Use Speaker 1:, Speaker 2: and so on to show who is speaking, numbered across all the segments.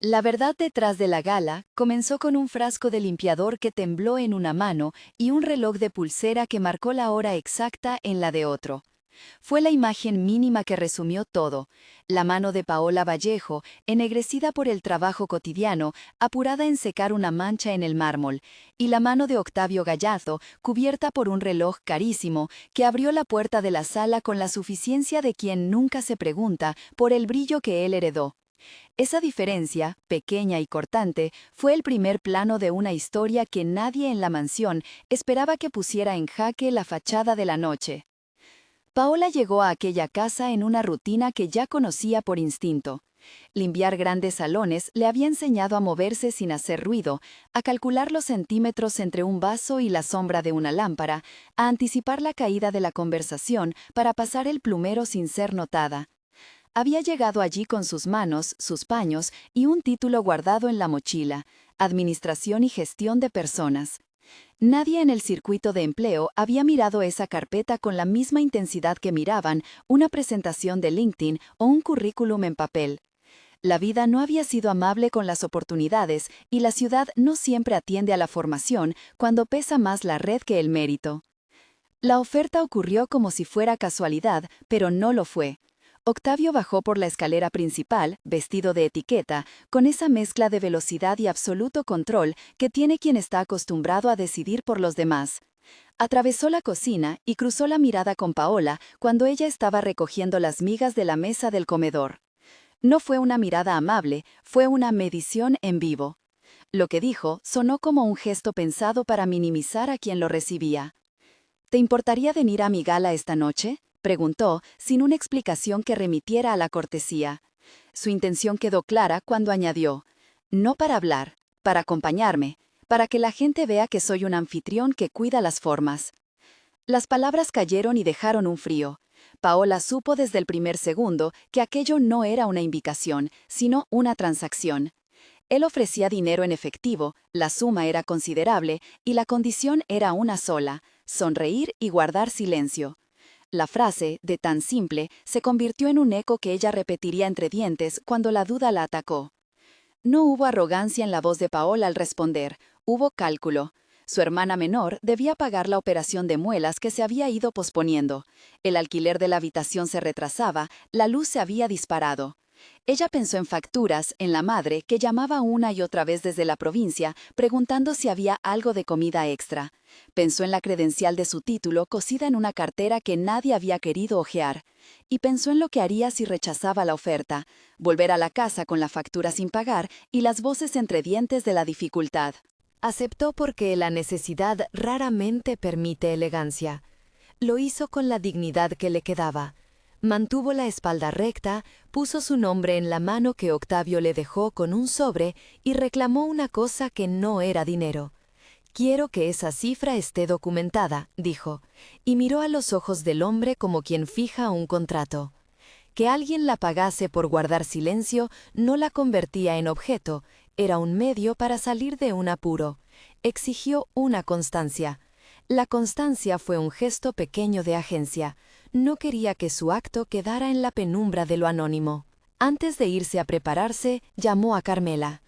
Speaker 1: La verdad detrás de la gala comenzó con un frasco de limpiador que tembló en una mano y un reloj de pulsera que marcó la hora exacta en la de otro. Fue la imagen mínima que resumió todo. La mano de Paola Vallejo, ennegrecida por el trabajo cotidiano, apurada en secar una mancha en el mármol, y la mano de Octavio Gallardo, cubierta por un reloj carísimo, que abrió la puerta de la sala con la suficiencia de quien nunca se pregunta por el brillo que él heredó. Esa diferencia, pequeña y cortante, fue el primer plano de una historia que nadie en la mansión esperaba que pusiera en jaque la fachada de la noche. Paola llegó a aquella casa en una rutina que ya conocía por instinto. Limpiar grandes salones le había enseñado a moverse sin hacer ruido, a calcular los centímetros entre un vaso y la sombra de una lámpara, a anticipar la caída de la conversación para pasar el plumero sin ser notada. Había llegado allí con sus manos, sus paños y un título guardado en la mochila, Administración y Gestión de Personas. Nadie en el circuito de empleo había mirado esa carpeta con la misma intensidad que miraban una presentación de LinkedIn o un currículum en papel. La vida no había sido amable con las oportunidades y la ciudad no siempre atiende a la formación cuando pesa más la red que el mérito. La oferta ocurrió como si fuera casualidad, pero no lo fue. Octavio bajó por la escalera principal, vestido de etiqueta, con esa mezcla de velocidad y absoluto control que tiene quien está acostumbrado a decidir por los demás. Atravesó la cocina y cruzó la mirada con Paola cuando ella estaba recogiendo las migas de la mesa del comedor. No fue una mirada amable, fue una medición en vivo. Lo que dijo sonó como un gesto pensado para minimizar a quien lo recibía. ¿Te importaría venir a mi gala esta noche?, preguntó, sin una explicación que remitiera a la cortesía. Su intención quedó clara cuando añadió: no para hablar, para acompañarme, para que la gente vea que soy un anfitrión que cuida las formas. Las palabras cayeron y dejaron un frío. Paola supo desde el primer segundo que aquello no era una invitación, sino una transacción. Él ofrecía dinero en efectivo, la suma era considerable y la condición era una sola: sonreír y guardar silencio. La frase, de tan simple, se convirtió en un eco que ella repetiría entre dientes cuando la duda la atacó. No hubo arrogancia en la voz de Paola al responder, hubo cálculo. Su hermana menor debía pagar la operación de muelas que se había ido posponiendo. El alquiler de la habitación se retrasaba, la luz se había disparado. Ella pensó en facturas, en la madre, que llamaba una y otra vez desde la provincia, preguntando si había algo de comida extra. Pensó en la credencial de su título cosida en una cartera que nadie había querido hojear. Y pensó en lo que haría si rechazaba la oferta: volver a la casa con la factura sin pagar y las voces entre dientes de la dificultad. Aceptó porque la necesidad raramente permite elegancia. Lo hizo con la dignidad que le quedaba. Mantuvo la espalda recta, puso su nombre en la mano que Octavio le dejó con un sobre y reclamó una cosa que no era dinero. «Quiero que esa cifra esté documentada», dijo, y miró a los ojos del hombre como quien fija un contrato. Que alguien la pagase por guardar silencio no la convertía en objeto, era un medio para salir de un apuro. Exigió una constancia. La constancia fue un gesto pequeño de agencia. No quería que su acto quedara en la penumbra de lo anónimo. Antes de irse a prepararse, llamó a Carmela.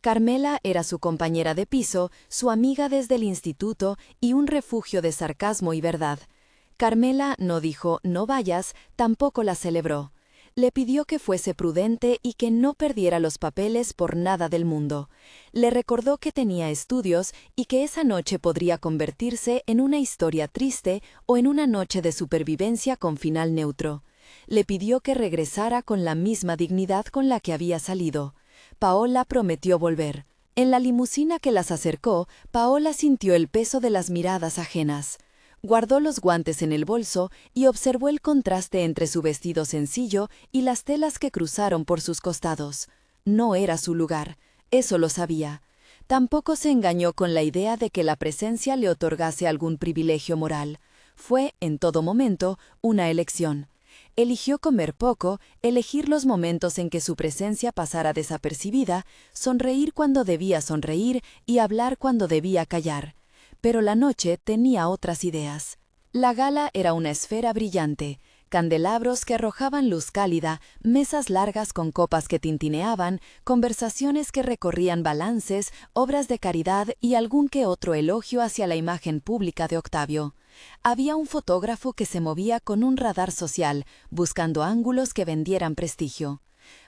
Speaker 1: Carmela era su compañera de piso, su amiga desde el instituto y un refugio de sarcasmo y verdad. Carmela no dijo «no vayas», tampoco la celebró. Le pidió que fuese prudente y que no perdiera los papeles por nada del mundo. Le recordó que tenía estudios y que esa noche podría convertirse en una historia triste o en una noche de supervivencia con final neutro. Le pidió que regresara con la misma dignidad con la que había salido. Paola prometió volver. En la limusina que las acercó, Paola sintió el peso de las miradas ajenas. Guardó los guantes en el bolso y observó el contraste entre su vestido sencillo y las telas que cruzaron por sus costados. No era su lugar, eso lo sabía. Tampoco se engañó con la idea de que la presencia le otorgase algún privilegio moral. Fue, en todo momento, una elección. Eligió comer poco, elegir los momentos en que su presencia pasara desapercibida, sonreír cuando debía sonreír y hablar cuando debía callar. Pero la noche tenía otras ideas. La gala era una esfera brillante. candelabros que arrojaban luz cálida, mesas largas con copas que tintineaban, conversaciones que recorrían balances, obras de caridad y algún que otro elogio hacia la imagen pública de Octavio. Había un fotógrafo que se movía con un radar social, buscando ángulos que vendieran prestigio.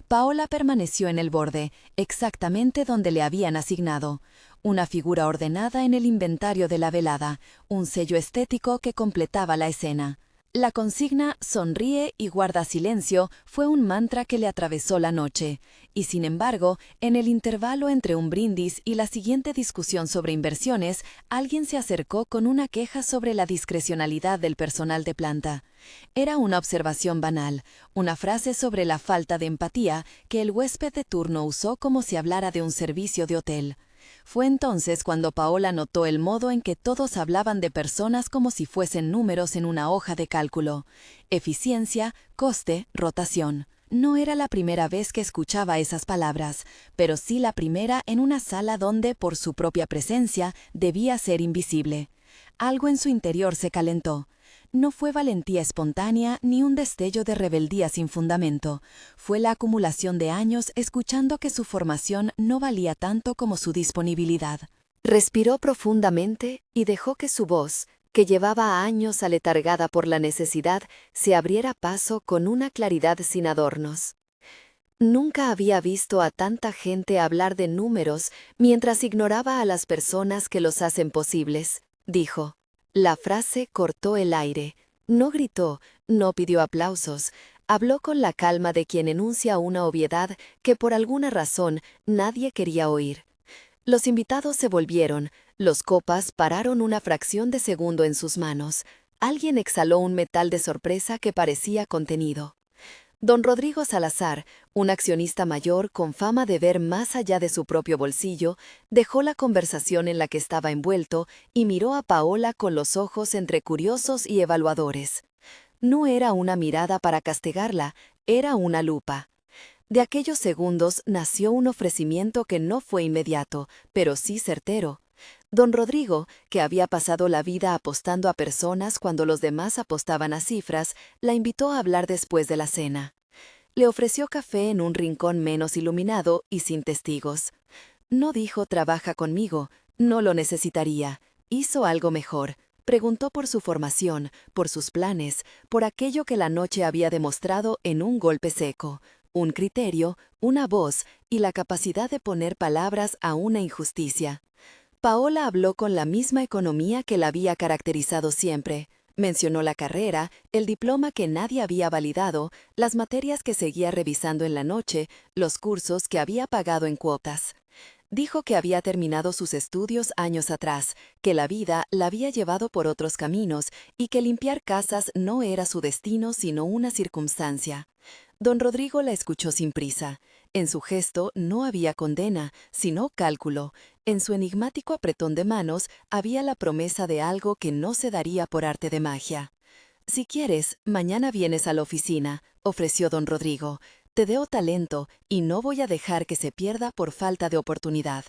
Speaker 1: Paola permaneció en el borde, exactamente donde le habían asignado. Una figura ordenada en el inventario de la velada, un sello estético que completaba la escena. La consigna «sonríe y guarda silencio» fue un mantra que le atravesó la noche, y sin embargo, en el intervalo entre un brindis y la siguiente discusión sobre inversiones, alguien se acercó con una queja sobre la discrecionalidad del personal de planta. Era una observación banal, una frase sobre la falta de empatía que el huésped de turno usó como si hablara de un servicio de hotel. Fue entonces cuando Paola notó el modo en que todos hablaban de personas como si fuesen números en una hoja de cálculo. Eficiencia, coste, rotación. No era la primera vez que escuchaba esas palabras, pero sí la primera en una sala donde, por su propia presencia, debía ser invisible. Algo en su interior se calentó. No fue valentía espontánea ni un destello de rebeldía sin fundamento. Fue la acumulación de años escuchando que su formación no valía tanto como su disponibilidad. Respiró profundamente y dejó que su voz, que llevaba años aletargada por la necesidad, se abriera paso con una claridad sin adornos. Nunca había visto a tanta gente hablar de números mientras ignoraba a las personas que los hacen posibles, dijo. La frase cortó el aire. No gritó, no pidió aplausos. Habló con la calma de quien enuncia una obviedad que por alguna razón nadie quería oír. Los invitados se volvieron. Los copas pararon una fracción de segundo en sus manos. Alguien exhaló un metal de sorpresa que parecía contenido. Don Rodrigo Salazar, un accionista mayor con fama de ver más allá de su propio bolsillo, dejó la conversación en la que estaba envuelto y miró a Paola con los ojos entre curiosos y evaluadores. No era una mirada para castigarla, era una lupa. De aquellos segundos nació un ofrecimiento que no fue inmediato, pero sí certero. Don Rodrigo, que había pasado la vida apostando a personas cuando los demás apostaban a cifras, la invitó a hablar después de la cena. Le ofreció café en un rincón menos iluminado y sin testigos. No dijo «trabaja conmigo», no lo necesitaría. Hizo algo mejor. Preguntó por su formación, por sus planes, por aquello que la noche había demostrado en un golpe seco. Un criterio, una voz y la capacidad de poner palabras a una injusticia. Paola habló con la misma economía que la había caracterizado siempre. Mencionó la carrera, el diploma que nadie había validado, las materias que seguía revisando en la noche, los cursos que había pagado en cuotas. Dijo que había terminado sus estudios años atrás, que la vida la había llevado por otros caminos y que limpiar casas no era su destino sino una circunstancia. Don Rodrigo la escuchó sin prisa. En su gesto no había condena, sino cálculo. En su enigmático apretón de manos había la promesa de algo que no se daría por arte de magia. «Si quieres, mañana vienes a la oficina», ofreció don Rodrigo. «Te deo talento y no voy a dejar que se pierda por falta de oportunidad».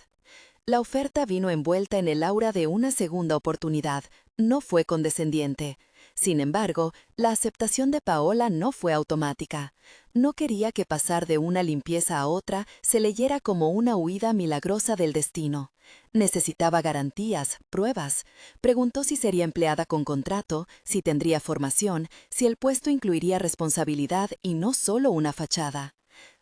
Speaker 1: La oferta vino envuelta en el aura de una segunda oportunidad. No fue condescendiente. Sin embargo, la aceptación de Paola no fue automática. No quería que pasar de una limpieza a otra se leyera como una huida milagrosa del destino. Necesitaba garantías, pruebas. Preguntó si sería empleada con contrato, si tendría formación, si el puesto incluiría responsabilidad y no solo una fachada.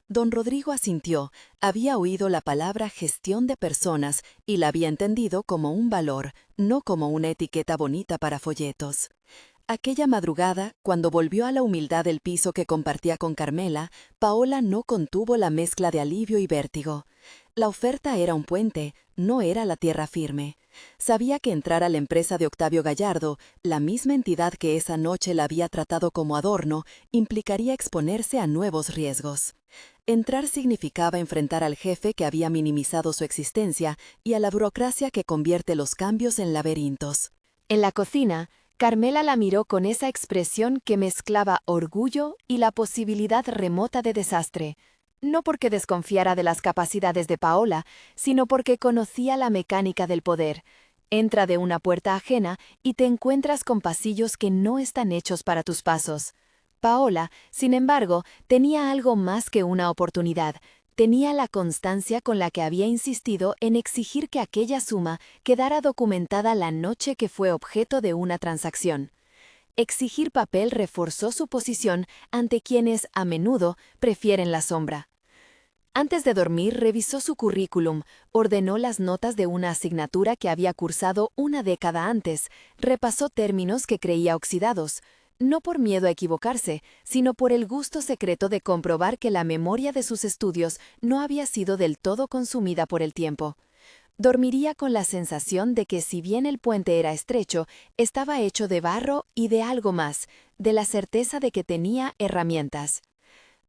Speaker 1: Don Rodrigo asintió. Había oído la palabra gestión de personas y la había entendido como un valor, no como una etiqueta bonita para folletos. Aquella madrugada, cuando volvió a la humildad del piso que compartía con Carmela, Paola no contuvo la mezcla de alivio y vértigo. La oferta era un puente, no era la tierra firme. Sabía que entrar a la empresa de Octavio Gallardo, la misma entidad que esa noche la había tratado como adorno, implicaría exponerse a nuevos riesgos. Entrar significaba enfrentar al jefe que había minimizado su existencia y a la burocracia que convierte los cambios en laberintos. En la cocina, Carmela la miró con esa expresión que mezclaba orgullo y la posibilidad remota de desastre. No porque desconfiara de las capacidades de Paola, sino porque conocía la mecánica del poder. Entra de una puerta ajena y te encuentras con pasillos que no están hechos para tus pasos. Paola, sin embargo, tenía algo más que una oportunidad. Tenía la constancia con la que había insistido en exigir que aquella suma quedara documentada la noche que fue objeto de una transacción. Exigir papel reforzó su posición ante quienes, a menudo, prefieren la sombra. Antes de dormir, revisó su currículum, ordenó las notas de una asignatura que había cursado una década antes, repasó términos que creía oxidados, no por miedo a equivocarse, sino por el gusto secreto de comprobar que la memoria de sus estudios no había sido del todo consumida por el tiempo. Dormiría con la sensación de que si bien el puente era estrecho, estaba hecho de barro y de algo más, de la certeza de que tenía herramientas.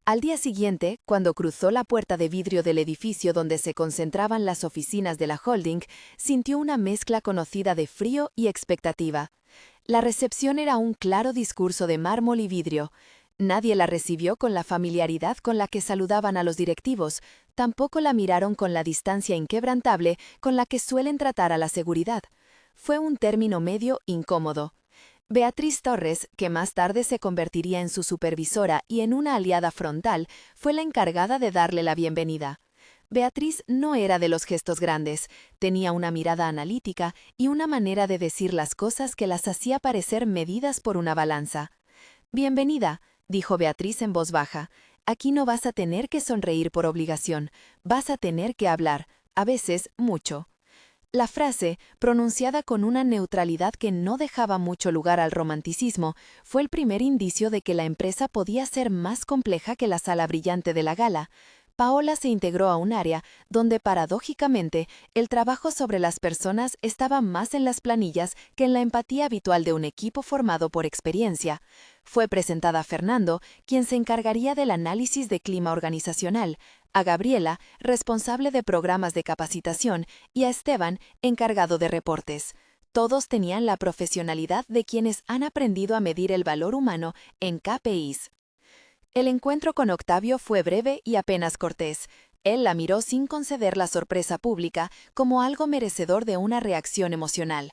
Speaker 1: Al día siguiente, cuando cruzó la puerta de vidrio del edificio donde se concentraban las oficinas de la holding, sintió una mezcla conocida de frío y expectativa. La recepción era un claro discurso de mármol y vidrio. Nadie la recibió con la familiaridad con la que saludaban a los directivos, tampoco la miraron con la distancia inquebrantable con la que suelen tratar a la seguridad. Fue un término medio incómodo. Beatriz Torres, que más tarde se convertiría en su supervisora y en una aliada frontal, fue la encargada de darle la bienvenida. Beatriz no era de los gestos grandes, tenía una mirada analítica y una manera de decir las cosas que las hacía parecer medidas por una balanza. «Bienvenida», dijo Beatriz en voz baja. «Aquí no vas a tener que sonreír por obligación, vas a tener que hablar, a veces mucho». La frase, pronunciada con una neutralidad que no dejaba mucho lugar al romanticismo, fue el primer indicio de que la empresa podía ser más compleja que la sala brillante de la gala. Paola se integró a un área donde, paradójicamente, el trabajo sobre las personas estaba más en las planillas que en la empatía habitual de un equipo formado por experiencia. Fue presentada a Fernando, quien se encargaría del análisis de clima organizacional, a Gabriela, responsable de programas de capacitación, y a Esteban, encargado de reportes. Todos tenían la profesionalidad de quienes han aprendido a medir el valor humano en KPIs. El encuentro con Octavio fue breve y apenas cortés. Él la miró sin conceder la sorpresa pública como algo merecedor de una reacción emocional.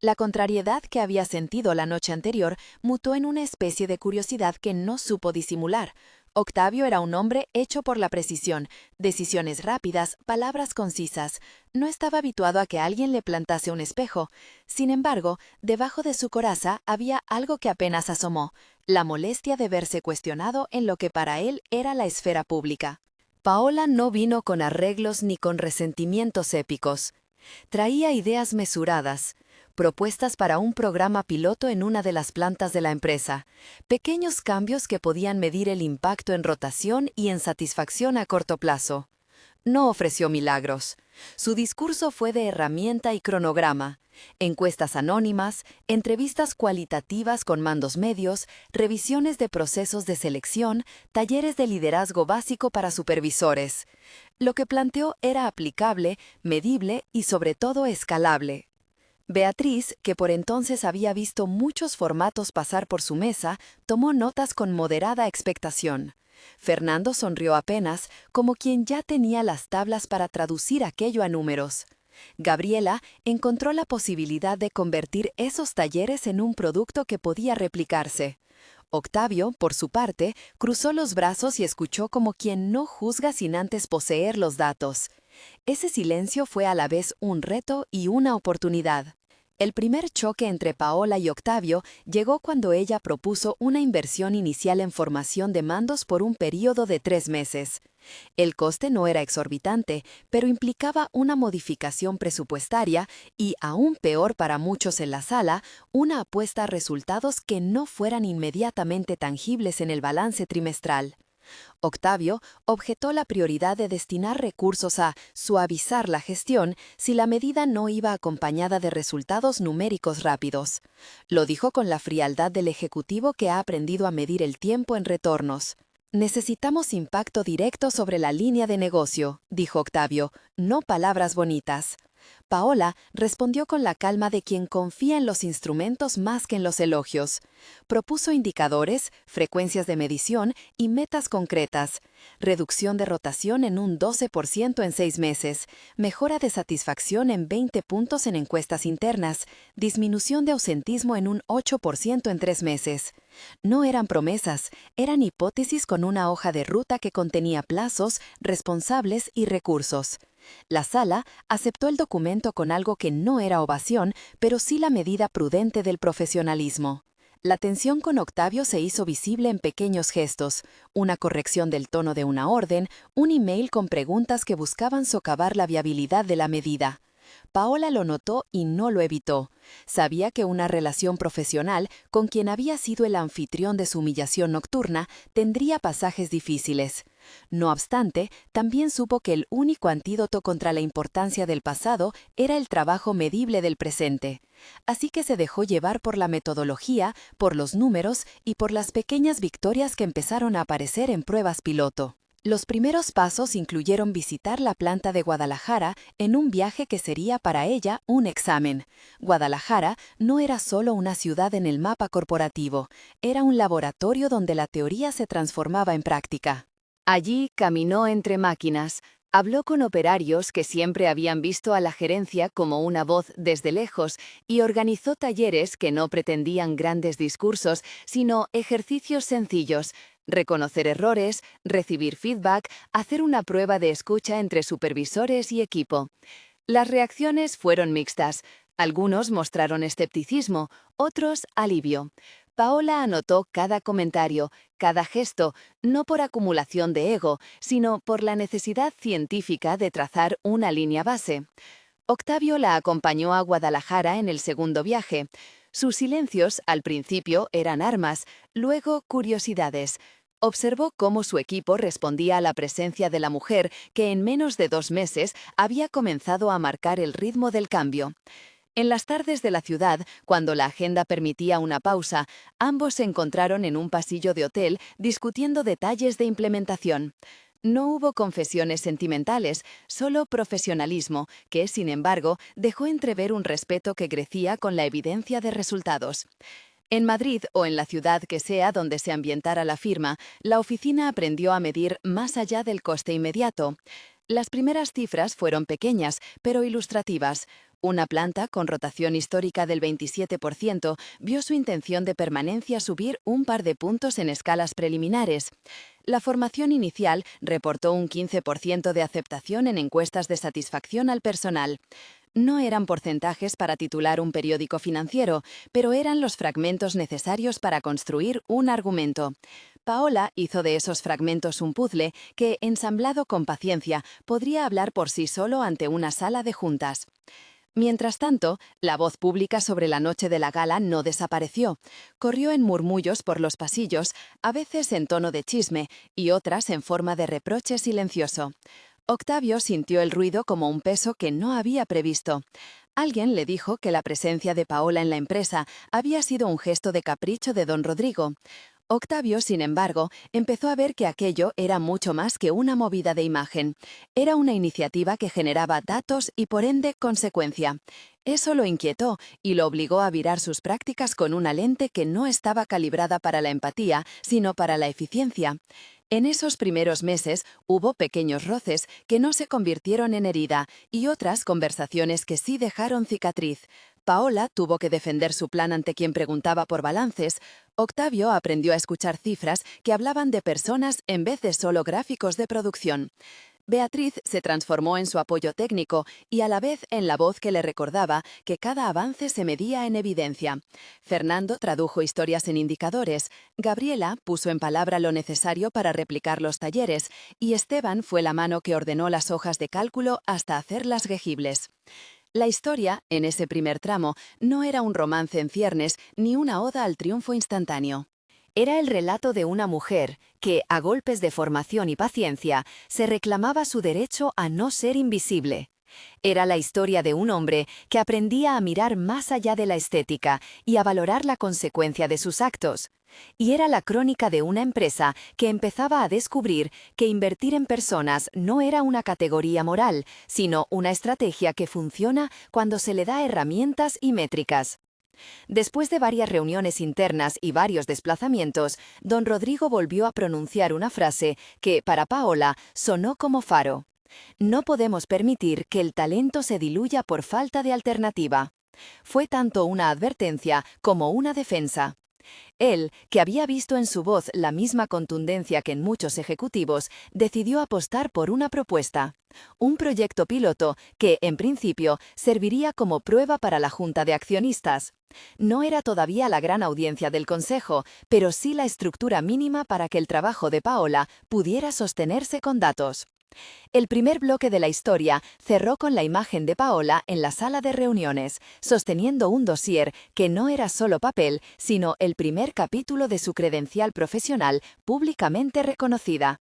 Speaker 1: La contrariedad que había sentido la noche anterior mutó en una especie de curiosidad que no supo disimular. Octavio era un hombre hecho por la precisión, decisiones rápidas, palabras concisas. No estaba habituado a que alguien le plantase un espejo. Sin embargo, debajo de su coraza había algo que apenas asomó, la molestia de verse cuestionado en lo que para él era la esfera pública. Paola no vino con arreglos ni con resentimientos épicos. Traía ideas mesuradas, propuestas para un programa piloto en una de las plantas de la empresa, pequeños cambios que podían medir el impacto en rotación y en satisfacción a corto plazo. No ofreció milagros. Su discurso fue de herramienta y cronograma, encuestas anónimas, entrevistas cualitativas con mandos medios, revisiones de procesos de selección, talleres de liderazgo básico para supervisores. Lo que planteó era aplicable, medible y sobre todo escalable. Beatriz, que por entonces había visto muchos formatos pasar por su mesa, tomó notas con moderada expectación. Fernando sonrió apenas, como quien ya tenía las tablas para traducir aquello a números. Gabriela encontró la posibilidad de convertir esos talleres en un producto que podía replicarse. Octavio, por su parte, cruzó los brazos y escuchó como quien no juzga sin antes poseer los datos. Ese silencio fue a la vez un reto y una oportunidad. El primer choque entre Paola y Octavio llegó cuando ella propuso una inversión inicial en formación de mandos por un período de 3 meses. El coste no era exorbitante, pero implicaba una modificación presupuestaria y, aún peor para muchos en la sala, una apuesta a resultados que no fueran inmediatamente tangibles en el balance trimestral. Octavio objetó la prioridad de destinar recursos a suavizar la gestión si la medida no iba acompañada de resultados numéricos rápidos. Lo dijo con la frialdad del ejecutivo que ha aprendido a medir el tiempo en retornos. «Necesitamos impacto directo sobre la línea de negocio», dijo Octavio, «no palabras bonitas». Paola respondió con la calma de quien confía en los instrumentos más que en los elogios. Propuso indicadores, frecuencias de medición y metas concretas. Reducción de rotación en un 12% en 6 meses, mejora de satisfacción en 20 puntos en encuestas internas, disminución de ausentismo en un 8% en 3 meses. No eran promesas, eran hipótesis con una hoja de ruta que contenía plazos, responsables y recursos. La sala aceptó el documento con algo que no era ovación, pero sí la medida prudente del profesionalismo. La tensión con Octavio se hizo visible en pequeños gestos, una corrección del tono de una orden, un email con preguntas que buscaban socavar la viabilidad de la medida. Paola lo notó y no lo evitó. Sabía que una relación profesional con quien había sido el anfitrión de su humillación nocturna tendría pasajes difíciles. No obstante, también supo que el único antídoto contra la importancia del pasado era el trabajo medible del presente. Así que se dejó llevar por la metodología, por los números y por las pequeñas victorias que empezaron a aparecer en pruebas piloto. Los primeros pasos incluyeron visitar la planta de Guadalajara en un viaje que sería para ella un examen. Guadalajara no era solo una ciudad en el mapa corporativo, era un laboratorio donde la teoría se transformaba en práctica. Allí caminó entre máquinas, habló con operarios que siempre habían visto a la gerencia como una voz desde lejos y organizó talleres que no pretendían grandes discursos, sino ejercicios sencillos. Reconocer errores, recibir feedback, hacer una prueba de escucha entre supervisores y equipo. Las reacciones fueron mixtas. Algunos mostraron escepticismo, otros alivio. Paola anotó cada comentario, cada gesto, no por acumulación de ego, sino por la necesidad científica de trazar una línea base. Octavio la acompañó a Guadalajara en el segundo viaje. Sus silencios, al principio, eran armas, luego curiosidades. Observó cómo su equipo respondía a la presencia de la mujer que en menos de 2 meses había comenzado a marcar el ritmo del cambio. En las tardes de la ciudad, cuando la agenda permitía una pausa, ambos se encontraron en un pasillo de hotel discutiendo detalles de implementación. No hubo confesiones sentimentales, solo profesionalismo, que, sin embargo, dejó entrever un respeto que crecía con la evidencia de resultados. En Madrid o en la ciudad que sea donde se ambientara la firma, la oficina aprendió a medir más allá del coste inmediato. Las primeras cifras fueron pequeñas, pero ilustrativas. Una planta con rotación histórica del 27% vio su intención de permanencia subir un par de puntos en escalas preliminares. La formación inicial reportó un 15% de aceptación en encuestas de satisfacción al personal. No eran porcentajes para titular un periódico financiero, pero eran los fragmentos necesarios para construir un argumento. Paola hizo de esos fragmentos un puzzle que, ensamblado con paciencia, podría hablar por sí solo ante una sala de juntas. Mientras tanto, la voz pública sobre la noche de la gala no desapareció. Corrió en murmullos por los pasillos, a veces en tono de chisme y otras en forma de reproche silencioso. Octavio sintió el ruido como un peso que no había previsto. Alguien le dijo que la presencia de Paola en la empresa había sido un gesto de capricho de don Rodrigo. Octavio, sin embargo, empezó a ver que aquello era mucho más que una movida de imagen. Era una iniciativa que generaba datos y, por ende, consecuencia. Eso lo inquietó y lo obligó a virar sus prácticas con una lente que no estaba calibrada para la empatía, sino para la eficiencia. En esos primeros meses hubo pequeños roces que no se convirtieron en herida y otras conversaciones que sí dejaron cicatriz. Paola tuvo que defender su plan ante quien preguntaba por balances. Octavio aprendió a escuchar cifras que hablaban de personas en vez de solo gráficos de producción. Beatriz se transformó en su apoyo técnico y a la vez en la voz que le recordaba que cada avance se medía en evidencia. Fernando tradujo historias en indicadores, Gabriela puso en palabra lo necesario para replicar los talleres y Esteban fue la mano que ordenó las hojas de cálculo hasta hacerlas legibles. La historia, en ese primer tramo, no era un romance en ciernes ni una oda al triunfo instantáneo. Era el relato de una mujer que, a golpes de formación y paciencia, se reclamaba su derecho a no ser invisible. Era la historia de un hombre que aprendía a mirar más allá de la estética y a valorar la consecuencia de sus actos. Y era la crónica de una empresa que empezaba a descubrir que invertir en personas no era una categoría moral, sino una estrategia que funciona cuando se le da herramientas y métricas. Después de varias reuniones internas y varios desplazamientos, don Rodrigo volvió a pronunciar una frase que, para Paola, sonó como faro. No podemos permitir que el talento se diluya por falta de alternativa. Fue tanto una advertencia como una defensa. Él, que había visto en su voz la misma contundencia que en muchos ejecutivos, decidió apostar por una propuesta. Un proyecto piloto que, en principio, serviría como prueba para la junta de accionistas. No era todavía la gran audiencia del consejo, pero sí la estructura mínima para que el trabajo de Paola pudiera sostenerse con datos. El primer bloque de la historia cerró con la imagen de Paola en la sala de reuniones, sosteniendo un dossier que no era solo papel, sino el primer capítulo de su credencial profesional públicamente reconocida.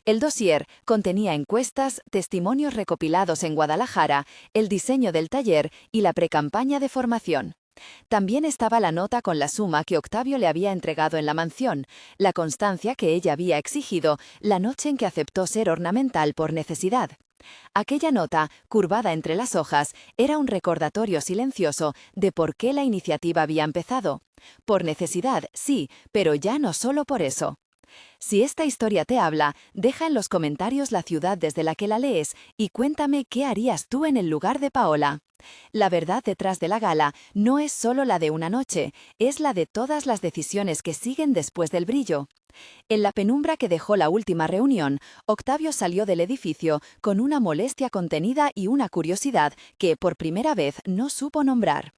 Speaker 1: El dossier contenía encuestas, testimonios recopilados en Guadalajara, el diseño del taller y la precampaña de formación. También estaba la nota con la suma que Octavio le había entregado en la mansión, la constancia que ella había exigido la noche en que aceptó ser ornamental por necesidad. Aquella nota, curvada entre las hojas, era un recordatorio silencioso de por qué la iniciativa había empezado. Por necesidad, sí, pero ya no solo por eso. Si esta historia te habla, deja en los comentarios la ciudad desde la que la lees y cuéntame qué harías tú en el lugar de Paola. La verdad detrás de la gala no es solo la de una noche, es la de todas las decisiones que siguen después del brillo. En la penumbra que dejó la última reunión, Octavio salió del edificio con una molestia contenida y una curiosidad que por primera vez no supo nombrar.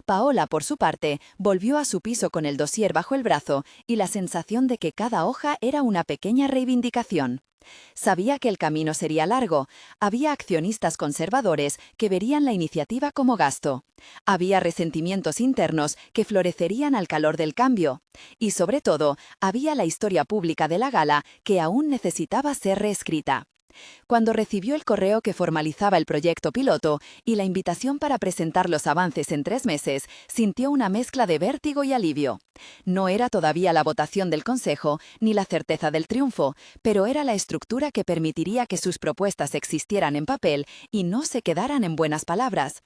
Speaker 1: Paola, por su parte, volvió a su piso con el dossier bajo el brazo y la sensación de que cada hoja era una pequeña reivindicación. Sabía que el camino sería largo. Había accionistas conservadores que verían la iniciativa como gasto. Había resentimientos internos que florecerían al calor del cambio. Y sobre todo, había la historia pública de la gala que aún necesitaba ser reescrita. Cuando recibió el correo que formalizaba el proyecto piloto y la invitación para presentar los avances en 3 meses, sintió una mezcla de vértigo y alivio. No era todavía la votación del Consejo ni la certeza del triunfo, pero era la estructura que permitiría que sus propuestas existieran en papel y no se quedaran en buenas palabras.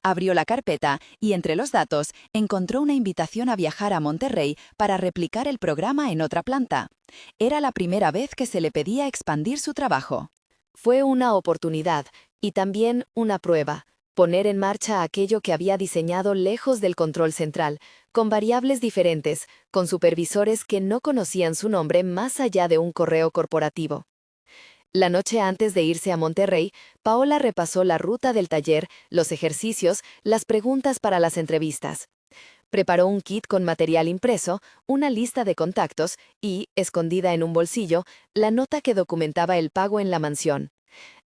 Speaker 1: Abrió la carpeta y entre los datos encontró una invitación a viajar a Monterrey para replicar el programa en otra planta. Era la primera vez que se le pedía expandir su trabajo. Fue una oportunidad y también una prueba, poner en marcha aquello que había diseñado lejos del control central, con variables diferentes, con supervisores que no conocían su nombre más allá de un correo corporativo. La noche antes de irse a Monterrey, Paola repasó la ruta del taller, los ejercicios, las preguntas para las entrevistas. Preparó un kit con material impreso, una lista de contactos y, escondida en un bolsillo, la nota que documentaba el pago en la mansión.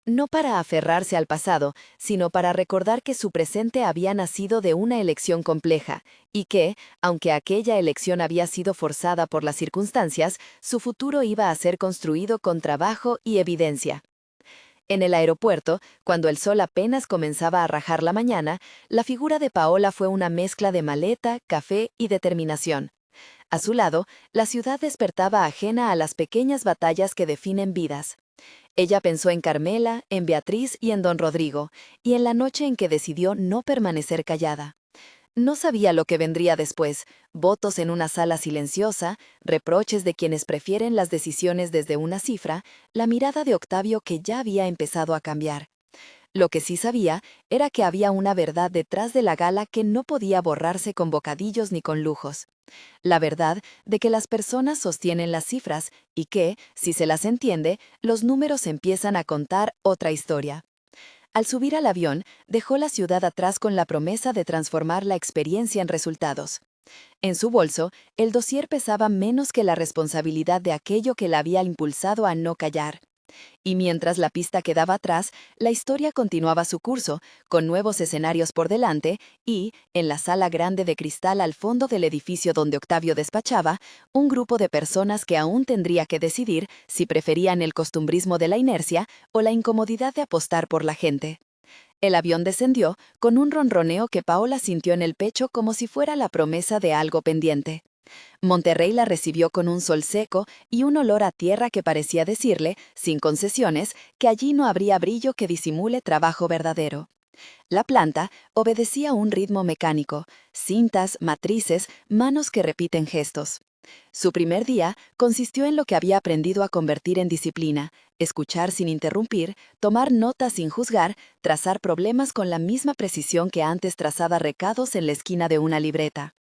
Speaker 1: No para aferrarse al pasado, sino para recordar que su presente había nacido de una elección compleja, y que, aunque aquella elección había sido forzada por las circunstancias, su futuro iba a ser construido con trabajo y evidencia. En el aeropuerto, cuando el sol apenas comenzaba a rajar la mañana, la figura de Paola fue una mezcla de maleta, café y determinación. A su lado, la ciudad despertaba ajena a las pequeñas batallas que definen vidas. Ella pensó en Carmela, en Beatriz y en don Rodrigo, y en la noche en que decidió no permanecer callada. No sabía lo que vendría después, votos en una sala silenciosa, reproches de quienes prefieren las decisiones desde una cifra, la mirada de Octavio que ya había empezado a cambiar. Lo que sí sabía era que había una verdad detrás de la gala que no podía borrarse con bocadillos ni con lujos. La verdad de que las personas sostienen las cifras y que, si se las entiende, los números empiezan a contar otra historia. Al subir al avión, dejó la ciudad atrás con la promesa de transformar la experiencia en resultados. En su bolso, el dossier pesaba menos que la responsabilidad de aquello que la había impulsado a no callar. Y mientras la pista quedaba atrás, la historia continuaba su curso, con nuevos escenarios por delante, y, en la sala grande de cristal al fondo del edificio donde Octavio despachaba, un grupo de personas que aún tendría que decidir si preferían el costumbrismo de la inercia o la incomodidad de apostar por la gente. El avión descendió con un ronroneo que Paola sintió en el pecho como si fuera la promesa de algo pendiente. Monterrey la recibió con un sol seco y un olor a tierra que parecía decirle, sin concesiones, que allí no habría brillo que disimule trabajo verdadero. La planta obedecía un ritmo mecánico, cintas, matrices, manos que repiten gestos. Su primer día consistió en lo que había aprendido a convertir en disciplina: escuchar sin interrumpir, tomar notas sin juzgar, trazar problemas con la misma precisión que antes trazaba recados en la esquina de una libreta.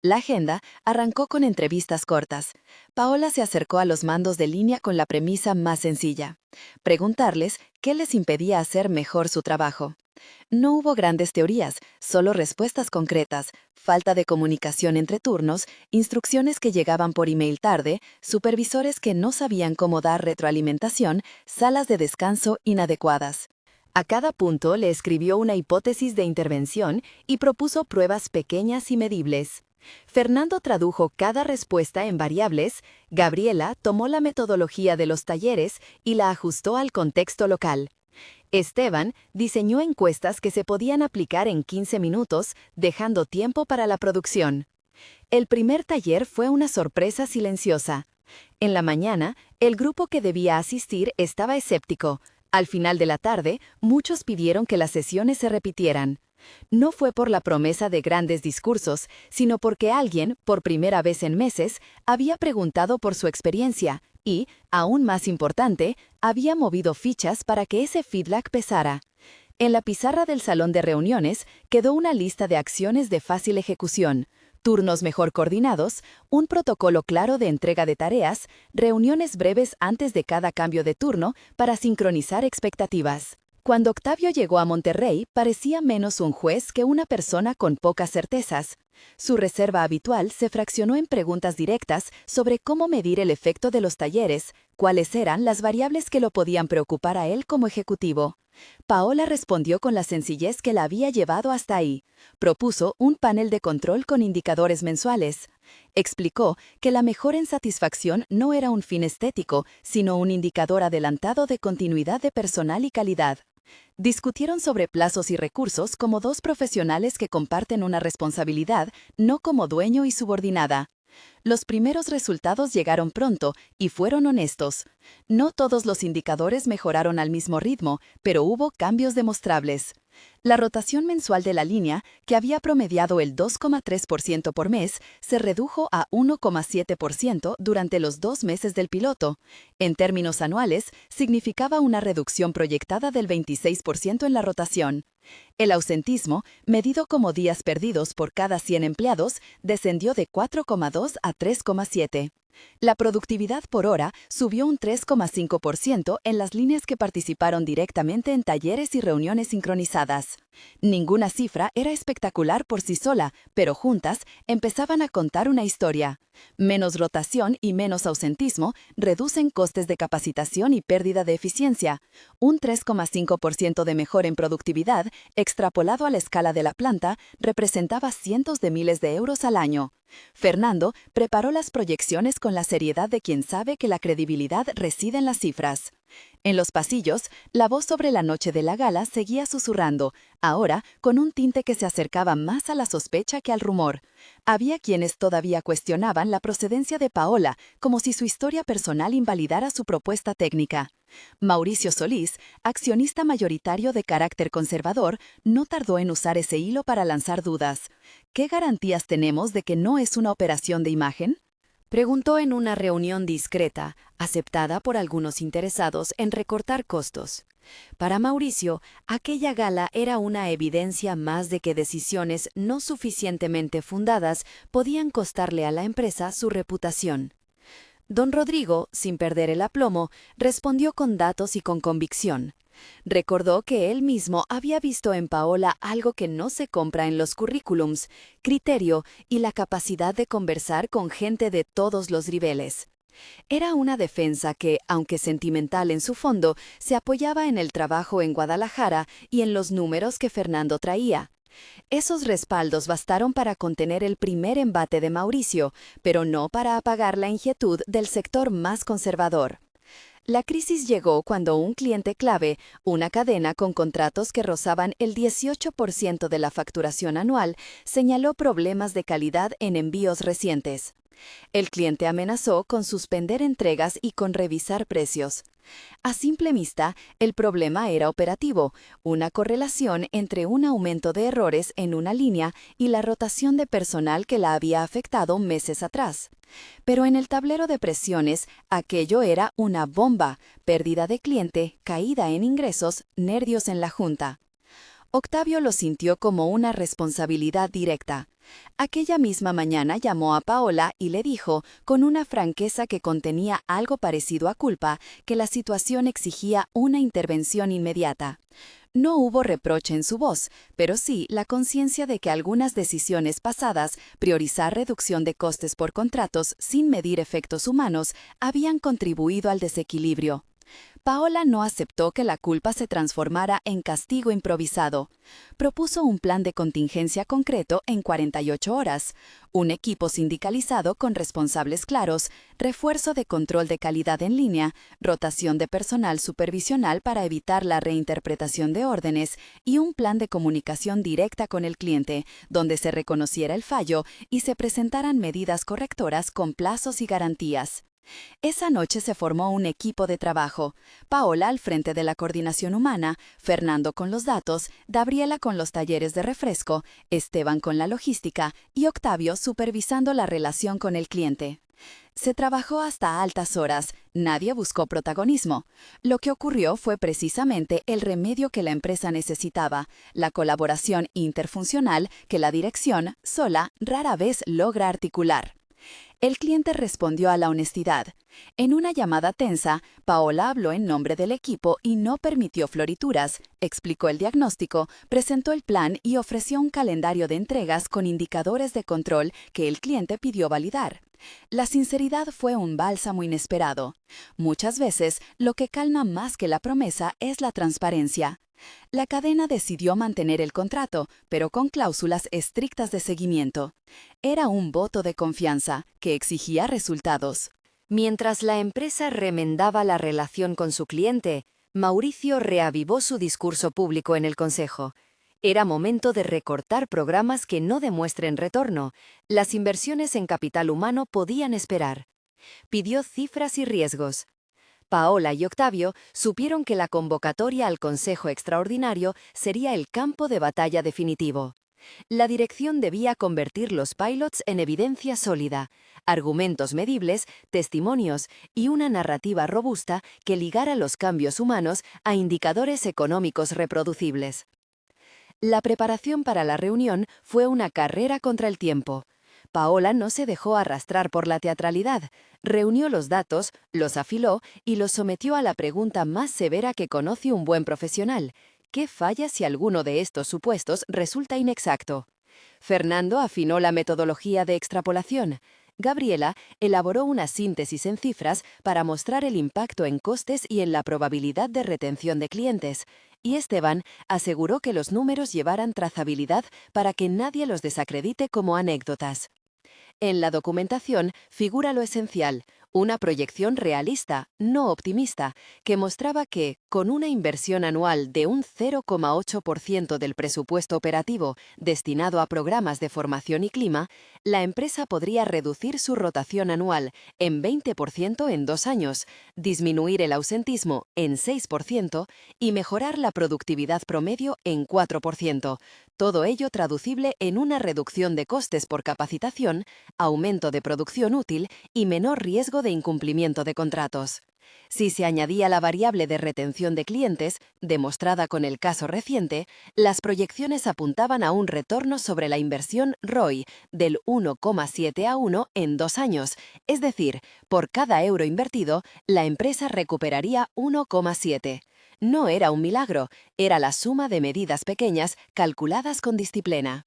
Speaker 1: La agenda arrancó con entrevistas cortas. Paola se acercó a los mandos de línea con la premisa más sencilla: preguntarles qué les impedía hacer mejor su trabajo. No hubo grandes teorías, solo respuestas concretas: falta de comunicación entre turnos, instrucciones que llegaban por email tarde, supervisores que no sabían cómo dar retroalimentación, salas de descanso inadecuadas. A cada punto le escribió una hipótesis de intervención y propuso pruebas pequeñas y medibles. Fernando tradujo cada respuesta en variables, Gabriela tomó la metodología de los talleres y la ajustó al contexto local. Esteban diseñó encuestas que se podían aplicar en 15 minutos, dejando tiempo para la producción. El primer taller fue una sorpresa silenciosa. En la mañana, el grupo que debía asistir estaba escéptico. Al final de la tarde, muchos pidieron que las sesiones se repitieran. No fue por la promesa de grandes discursos, sino porque alguien, por primera vez en meses, había preguntado por su experiencia y, aún más importante, había movido fichas para que ese feedback pesara. En la pizarra del salón de reuniones quedó una lista de acciones de fácil ejecución: turnos mejor coordinados, un protocolo claro de entrega de tareas, reuniones breves antes de cada cambio de turno para sincronizar expectativas. Cuando Octavio llegó a Monterrey, parecía menos un juez que una persona con pocas certezas. Su reserva habitual se fraccionó en preguntas directas sobre cómo medir el efecto de los talleres, cuáles eran las variables que lo podían preocupar a él como ejecutivo. Paola respondió con la sencillez que la había llevado hasta ahí. Propuso un panel de control con indicadores mensuales. Explicó que la mejora en satisfacción no era un fin estético, sino un indicador adelantado de continuidad de personal y calidad. Discutieron sobre plazos y recursos como dos profesionales que comparten una responsabilidad, no como dueño y subordinada. Los primeros resultados llegaron pronto y fueron honestos. No todos los indicadores mejoraron al mismo ritmo, pero hubo cambios demostrables. La rotación mensual de la línea, que había promediado el 2,3% por mes, se redujo a 1,7% durante los 2 meses del piloto. En términos anuales, significaba una reducción proyectada del 26% en la rotación. El ausentismo, medido como días perdidos por cada 100 empleados, descendió de 4,2 a 3,7. La productividad por hora subió un 3,5% en las líneas que participaron directamente en talleres y reuniones sincronizadas. Ninguna cifra era espectacular por sí sola, pero juntas empezaban a contar una historia. Menos rotación y menos ausentismo reducen costes de capacitación y pérdida de eficiencia. Un 3,5% de mejora en productividad, extrapolado a la escala de la planta, representaba cientos de miles de euros al año. Fernando preparó las proyecciones con la seriedad de quien sabe que la credibilidad reside en las cifras. En los pasillos, la voz sobre la noche de la gala seguía susurrando, ahora con un tinte que se acercaba más a la sospecha que al rumor. Había quienes todavía cuestionaban la procedencia de Paola, como si su historia personal invalidara su propuesta técnica. Mauricio Solís, accionista mayoritario de carácter conservador, no tardó en usar ese hilo para lanzar dudas. ¿Qué garantías tenemos de que no es una operación de imagen?, preguntó en una reunión discreta, aceptada por algunos interesados en recortar costos. Para Mauricio, aquella gala era una evidencia más de que decisiones no suficientemente fundadas podían costarle a la empresa su reputación. Don Rodrigo, sin perder el aplomo, respondió con datos y con convicción. Recordó que él mismo había visto en Paola algo que no se compra en los currículums: criterio y la capacidad de conversar con gente de todos los niveles. Era una defensa que, aunque sentimental en su fondo, se apoyaba en el trabajo en Guadalajara y en los números que Fernando traía. Esos respaldos bastaron para contener el primer embate de Mauricio, pero no para apagar la inquietud del sector más conservador. La crisis llegó cuando un cliente clave, una cadena con contratos que rozaban el 18% de la facturación anual, señaló problemas de calidad en envíos recientes. El cliente amenazó con suspender entregas y con revisar precios. A simple vista, el problema era operativo, una correlación entre un aumento de errores en una línea y la rotación de personal que la había afectado meses atrás. Pero en el tablero de presiones, aquello era una bomba: pérdida de cliente, caída en ingresos, nervios en la junta. Octavio lo sintió como una responsabilidad directa. Aquella misma mañana llamó a Paola y le dijo, con una franqueza que contenía algo parecido a culpa, que la situación exigía una intervención inmediata. No hubo reproche en su voz, pero sí la conciencia de que algunas decisiones pasadas, priorizar reducción de costes por contratos sin medir efectos humanos, habían contribuido al desequilibrio. Paola no aceptó que la culpa se transformara en castigo improvisado. Propuso un plan de contingencia concreto en 48 horas, un equipo sindicalizado con responsables claros, refuerzo de control de calidad en línea, rotación de personal supervisional para evitar la reinterpretación de órdenes y un plan de comunicación directa con el cliente, donde se reconociera el fallo y se presentaran medidas correctoras con plazos y garantías. Esa noche se formó un equipo de trabajo: Paola al frente de la coordinación humana, Fernando con los datos, Gabriela con los talleres de refresco, Esteban con la logística y Octavio supervisando la relación con el cliente. Se trabajó hasta altas horas, nadie buscó protagonismo. Lo que ocurrió fue precisamente el remedio que la empresa necesitaba: la colaboración interfuncional que la dirección, sola, rara vez logra articular. El cliente respondió a la honestidad. En una llamada tensa, Paola habló en nombre del equipo y no permitió florituras, explicó el diagnóstico, presentó el plan y ofreció un calendario de entregas con indicadores de control que el cliente pidió validar. La sinceridad fue un bálsamo inesperado. Muchas veces, lo que calma más que la promesa es la transparencia. La cadena decidió mantener el contrato, pero con cláusulas estrictas de seguimiento. Era un voto de confianza que exigía resultados. Mientras la empresa remendaba la relación con su cliente, Mauricio reavivó su discurso público en el consejo. Era momento de recortar programas que no demuestren retorno. Las inversiones en capital humano podían esperar. Pidió cifras y riesgos. Paola y Octavio supieron que la convocatoria al Consejo Extraordinario sería el campo de batalla definitivo. La dirección debía convertir los pilots en evidencia sólida, argumentos medibles, testimonios y una narrativa robusta que ligara los cambios humanos a indicadores económicos reproducibles. La preparación para la reunión fue una carrera contra el tiempo. Paola no se dejó arrastrar por la teatralidad, reunió los datos, los afiló y los sometió a la pregunta más severa que conoce un buen profesional: ¿qué falla si alguno de estos supuestos resulta inexacto? Fernando afinó la metodología de extrapolación. Gabriela elaboró una síntesis en cifras para mostrar el impacto en costes y en la probabilidad de retención de clientes. Y Esteban aseguró que los números llevaran trazabilidad para que nadie los desacredite como anécdotas. En la documentación figura lo esencial: una proyección realista, no optimista, que mostraba que, con una inversión anual de un 0,8% del presupuesto operativo destinado a programas de formación y clima, la empresa podría reducir su rotación anual en 20% en 2 años, disminuir el ausentismo en 6% y mejorar la productividad promedio en 4%. Todo ello traducible en una reducción de costes por capacitación, aumento de producción útil y menor riesgo de incumplimiento de contratos. Si se añadía la variable de retención de clientes, demostrada con el caso reciente, las proyecciones apuntaban a un retorno sobre la inversión ROI del 1,7 a 1 en 2 años, es decir, por cada euro invertido, la empresa recuperaría 1,7. No era un milagro, era la suma de medidas pequeñas calculadas con disciplina.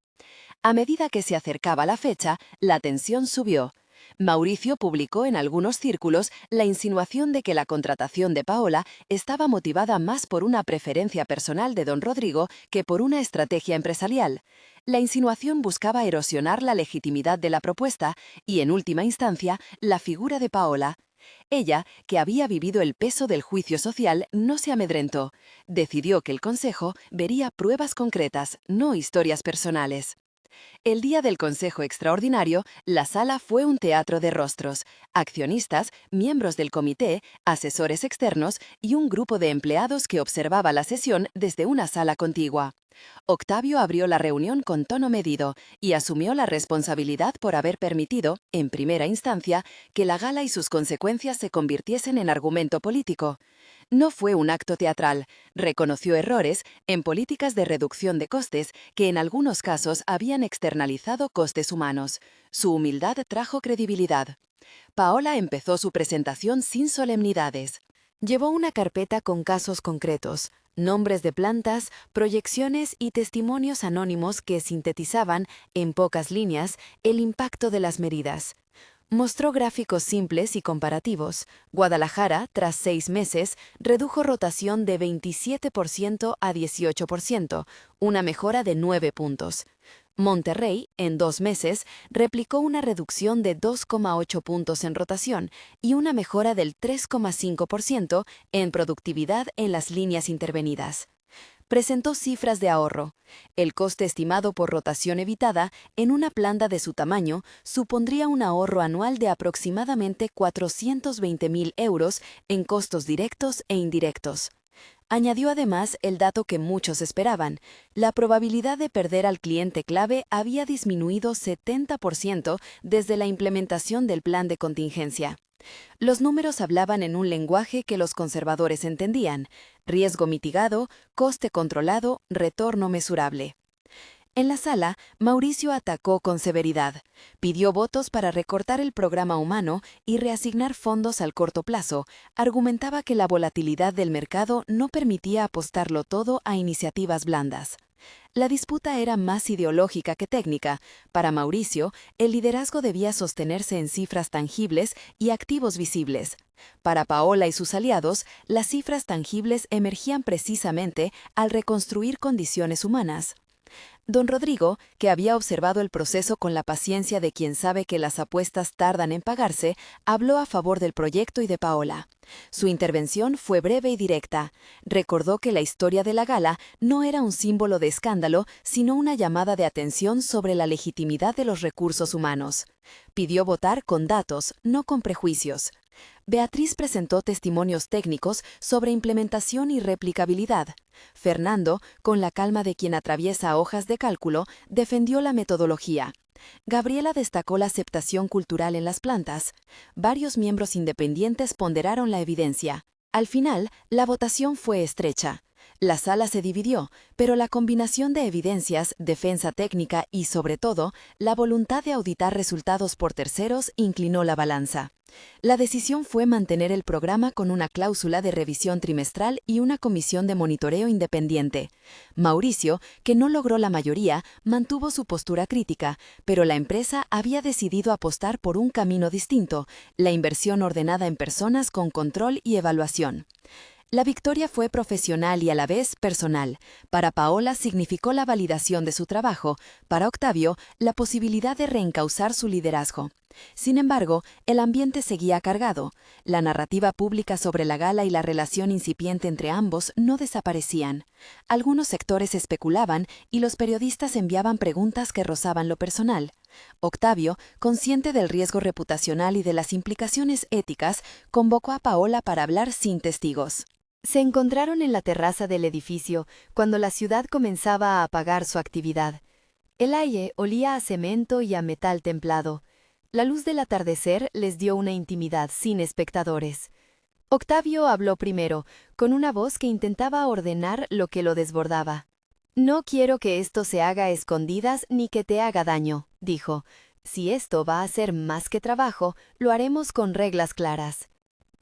Speaker 1: A medida que se acercaba la fecha, la tensión subió. Mauricio publicó en algunos círculos la insinuación de que la contratación de Paola estaba motivada más por una preferencia personal de don Rodrigo que por una estrategia empresarial. La insinuación buscaba erosionar la legitimidad de la propuesta y, en última instancia, la figura de Paola. Ella, que había vivido el peso del juicio social, no se amedrentó. Decidió que el consejo vería pruebas concretas, no historias personales. El día del Consejo Extraordinario, la sala fue un teatro de rostros, accionistas, miembros del comité, asesores externos y un grupo de empleados que observaba la sesión desde una sala contigua. Octavio abrió la reunión con tono medido y asumió la responsabilidad por haber permitido, en primera instancia, que la gala y sus consecuencias se convirtiesen en argumento político. No fue un acto teatral, reconoció errores en políticas de reducción de costes que en algunos casos habían externalizado costes humanos. Su humildad trajo credibilidad. Paola empezó su presentación sin solemnidades. Llevó una carpeta con casos concretos, nombres de plantas, proyecciones y testimonios anónimos que sintetizaban, en pocas líneas, el impacto de las medidas. Mostró gráficos simples y comparativos. Guadalajara, tras 6 meses, redujo rotación de 27% a 18%, una mejora de 9 puntos. Monterrey, en 2 meses, replicó una reducción de 2,8 puntos en rotación y una mejora del 3,5% en productividad en las líneas intervenidas. Presentó cifras de ahorro. El coste estimado por rotación evitada en una planta de su tamaño supondría un ahorro anual de aproximadamente 420.000 euros en costos directos e indirectos. Añadió además el dato que muchos esperaban. La probabilidad de perder al cliente clave había disminuido 70% desde la implementación del plan de contingencia. Los números hablaban en un lenguaje que los conservadores entendían: riesgo mitigado, coste controlado, retorno mesurable. En la sala, Mauricio atacó con severidad. Pidió votos para recortar el programa humano y reasignar fondos al corto plazo. Argumentaba que la volatilidad del mercado no permitía apostarlo todo a iniciativas blandas. La disputa era más ideológica que técnica. Para Mauricio, el liderazgo debía sostenerse en cifras tangibles y activos visibles. Para Paola y sus aliados, las cifras tangibles emergían precisamente al reconstruir condiciones humanas. Don Rodrigo, que había observado el proceso con la paciencia de quien sabe que las apuestas tardan en pagarse, habló a favor del proyecto y de Paola. Su intervención fue breve y directa. Recordó que la historia de la gala no era un símbolo de escándalo, sino una llamada de atención sobre la legitimidad de los recursos humanos. Pidió votar con datos, no con prejuicios. Beatriz presentó testimonios técnicos sobre implementación y replicabilidad. Fernando, con la calma de quien atraviesa hojas de cálculo, defendió la metodología. Gabriela destacó la aceptación cultural en las plantas. Varios miembros independientes ponderaron la evidencia. Al final, la votación fue estrecha. La sala se dividió, pero la combinación de evidencias, defensa técnica y, sobre todo, la voluntad de auditar resultados por terceros inclinó la balanza. La decisión fue mantener el programa con una cláusula de revisión trimestral y una comisión de monitoreo independiente. Mauricio, que no logró la mayoría, mantuvo su postura crítica, pero la empresa había decidido apostar por un camino distinto: la inversión ordenada en personas con control y evaluación. La victoria fue profesional y a la vez personal. Para Paola significó la validación de su trabajo, para Octavio la posibilidad de reencauzar su liderazgo. Sin embargo, el ambiente seguía cargado. La narrativa pública sobre la gala y la relación incipiente entre ambos no desaparecían. Algunos sectores especulaban y los periodistas enviaban preguntas que rozaban lo personal. Octavio, consciente del riesgo reputacional y de las implicaciones éticas, convocó a Paola para hablar sin testigos. Se encontraron en la terraza del edificio cuando la ciudad comenzaba a apagar su actividad. El aire olía a cemento y a metal templado. La luz del atardecer les dio una intimidad sin espectadores. Octavio habló primero, con una voz que intentaba ordenar lo que lo desbordaba. «No quiero que esto se haga a escondidas ni que te haga daño», dijo. «Si esto va a ser más que trabajo, lo haremos con reglas claras».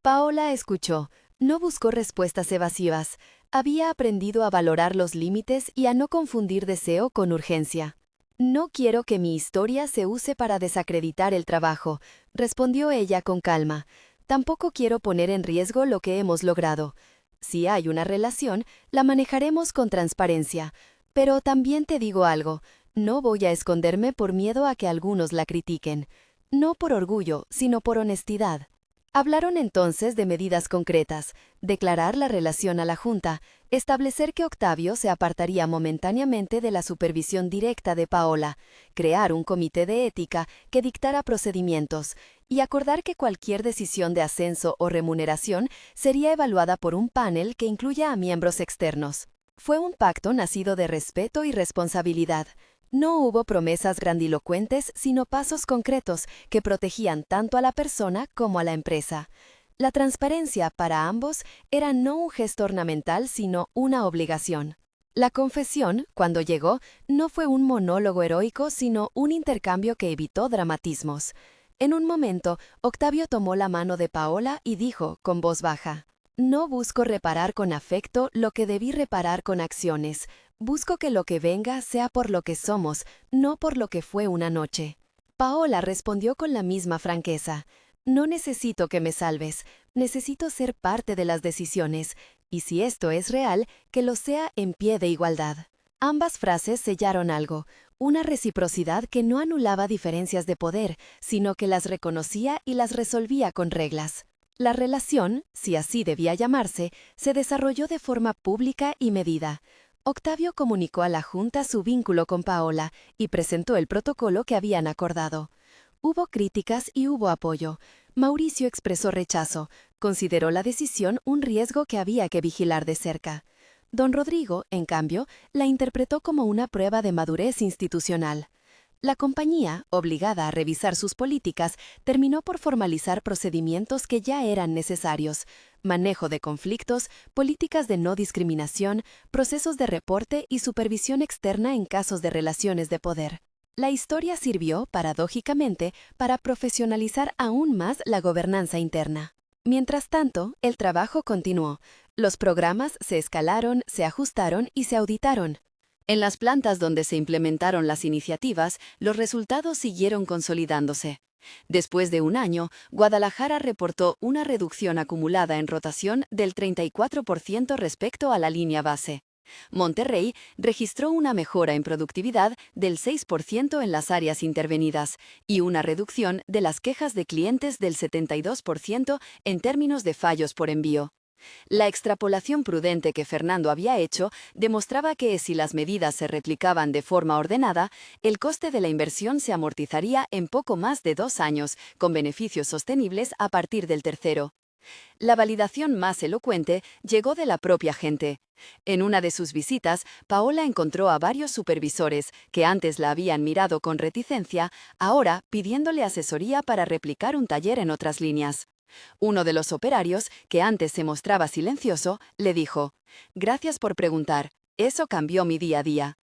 Speaker 1: Paola escuchó. No buscó respuestas evasivas. Había aprendido a valorar los límites y a no confundir deseo con urgencia. «No quiero que mi historia se use para desacreditar el trabajo», respondió ella con calma. «Tampoco quiero poner en riesgo lo que hemos logrado. Si hay una relación, la manejaremos con transparencia. Pero también te digo algo, no voy a esconderme por miedo a que algunos la critiquen. No por orgullo, sino por honestidad». Hablaron entonces de medidas concretas, declarar la relación a la Junta, establecer que Octavio se apartaría momentáneamente de la supervisión directa de Paola, crear un comité de ética que dictara procedimientos y acordar que cualquier decisión de ascenso o remuneración sería evaluada por un panel que incluya a miembros externos. Fue un pacto nacido de respeto y responsabilidad. No hubo promesas grandilocuentes, sino pasos concretos que protegían tanto a la persona como a la empresa. La transparencia para ambos era no un gesto ornamental, sino una obligación. La confesión, cuando llegó, no fue un monólogo heroico, sino un intercambio que evitó dramatismos. En un momento, Octavio tomó la mano de Paola y dijo, con voz baja: «No busco reparar con afecto lo que debí reparar con acciones. Busco que lo que venga sea por lo que somos, no por lo que fue una noche». Paola respondió con la misma franqueza: «No necesito que me salves, necesito ser parte de las decisiones, y si esto es real, que lo sea en pie de igualdad». Ambas frases sellaron algo, una reciprocidad que no anulaba diferencias de poder, sino que las reconocía y las resolvía con reglas. La relación, si así debía llamarse, se desarrolló de forma pública y medida. Octavio comunicó a la Junta su vínculo con Paola y presentó el protocolo que habían acordado. Hubo críticas y hubo apoyo. Mauricio expresó rechazo, consideró la decisión un riesgo que había que vigilar de cerca. Don Rodrigo, en cambio, la interpretó como una prueba de madurez institucional. La compañía, obligada a revisar sus políticas, terminó por formalizar procedimientos que ya eran necesarios: manejo de conflictos, políticas de no discriminación, procesos de reporte y supervisión externa en casos de relaciones de poder. La historia sirvió, paradójicamente, para profesionalizar aún más la gobernanza interna. Mientras tanto, el trabajo continuó. Los programas se escalaron, se ajustaron y se auditaron. En las plantas donde se implementaron las iniciativas, los resultados siguieron consolidándose. Después de un año, Guadalajara reportó una reducción acumulada en rotación del 34% respecto a la línea base. Monterrey registró una mejora en productividad del 6% en las áreas intervenidas y una reducción de las quejas de clientes del 72% en términos de fallos por envío. La extrapolación prudente que Fernando había hecho demostraba que si las medidas se replicaban de forma ordenada, el coste de la inversión se amortizaría en poco más de 2 años, con beneficios sostenibles a partir del tercero. La validación más elocuente llegó de la propia gente. En una de sus visitas, Paola encontró a varios supervisores que antes la habían mirado con reticencia, ahora pidiéndole asesoría para replicar un taller en otras líneas. Uno de los operarios, que antes se mostraba silencioso, le dijo: «Gracias por preguntar, eso cambió mi día a día».